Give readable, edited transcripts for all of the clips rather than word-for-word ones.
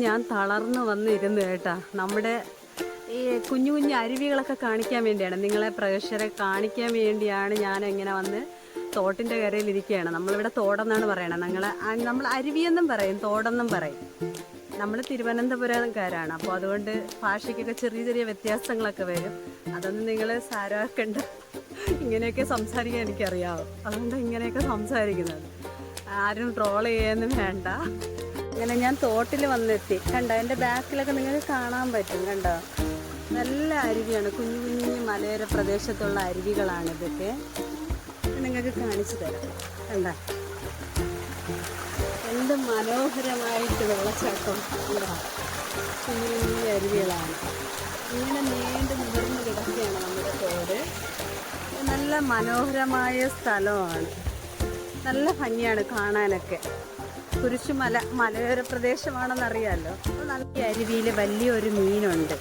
ഞാൻ തളർന്നു വന്നിരുന്നു കേട്ടാ. നമ്മുടെ ഈ കുഞ്ഞു കുഞ്ഞു അരുവികളൊക്കെ കാണിക്കാൻ വേണ്ടിയാണ്, നിങ്ങളെ പ്രേക്ഷകരെ കാണിക്കാൻ വേണ്ടിയാണ് ഞാൻ ഇങ്ങനെ വന്ന് തോട്ടിൻ്റെ കരയിലിരിക്കുകയാണ്. നമ്മളിവിടെ തോടെന്നാണ് പറയണത്. നമ്മൾ അരുവിയെന്നും പറയും, തോടെന്നും പറയും. നമ്മൾ തിരുവനന്തപുരംകാരാണ്, അപ്പോൾ അതുകൊണ്ട് ഭാഷയ്ക്കൊക്കെ ചെറിയ ചെറിയ വ്യത്യാസങ്ങളൊക്കെ വരും. അതൊന്നും നിങ്ങൾ സാരമാക്കണ്ട. ഇങ്ങനെയൊക്കെ സംസാരിക്കാൻ എനിക്കറിയാവും, അതുകൊണ്ട് ഇങ്ങനെയൊക്കെ സംസാരിക്കുന്നത്. ആരും ട്രോൾ ചെയ്യാനും വേണ്ട. അങ്ങനെ ഞാൻ തോട്ടിൽ വന്നെത്തി. കണ്ടോ, എൻ്റെ ബാക്കിലൊക്കെ നിങ്ങൾക്ക് കാണാൻ പറ്റും. കണ്ടോ, നല്ല അരുവിയാണ്. കുഞ്ഞു കുഞ്ഞു മലയോര പ്രദേശത്തുള്ള അരുവികളാണ് ഇതൊക്കെ. നിങ്ങൾക്ക് കാണിച്ചു തരാം. കണ്ടോ, എന്ത് മനോഹരമായിട്ട് വെള്ളച്ചാട്ടം. എന്താ, കുഞ്ഞു കുഞ്ഞു അരുവികളാണ്. ഇങ്ങനെ നീണ്ടു നിവർന്ന് കിടക്കുകയാണ് നമ്മുടെ തോട്. നല്ല മനോഹരമായ സ്ഥലമാണ്, നല്ല ഭംഗിയാണ് കാണാനൊക്കെ. മലയോര പ്രദേശമാണെന്നറിയാമല്ലോ. അപ്പോൾ നല്ല അരുവിയിൽ വലിയൊരു മീനുണ്ട്.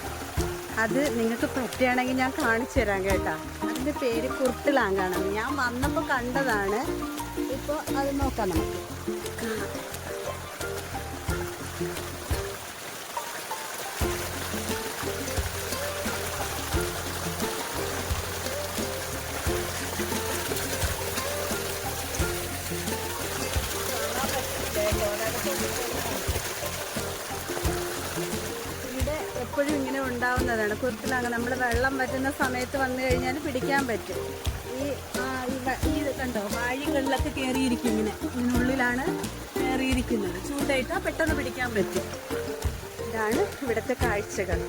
അത് നിങ്ങൾക്ക് പറ്റുകയാണെങ്കിൽ ഞാൻ കാണിച്ചു തരാം കേട്ടോ. അതിൻ്റെ പേര് കുർട്ടിലാങ്കാണ്. ഞാൻ വന്നപ്പോൾ കണ്ടതാണ്. ഇപ്പോൾ അത് നോക്കാം നമുക്ക്. ഇവിടെ എപ്പോഴും ഇങ്ങനെ ഉണ്ടാവുന്നതാണ് കുർട്ടിലാങ്ക. നമ്മൾ വെള്ളം വറ്റുന്ന സമയത്ത് വന്നു കഴിഞ്ഞാൽ പിടിക്കാൻ പറ്റും. ഇത് കണ്ടോ, വാഴികളിലൊക്കെ കയറിയിരിക്കും. ഇതിനുള്ളിലാണ് കയറിയിരിക്കുന്നത്. ചൂണ്ടയിട്ടാൽ പെട്ടെന്ന് പിടിക്കാൻ പറ്റും. ഇതാണ് ഇവിടുത്തെ കാഴ്ചകൾ.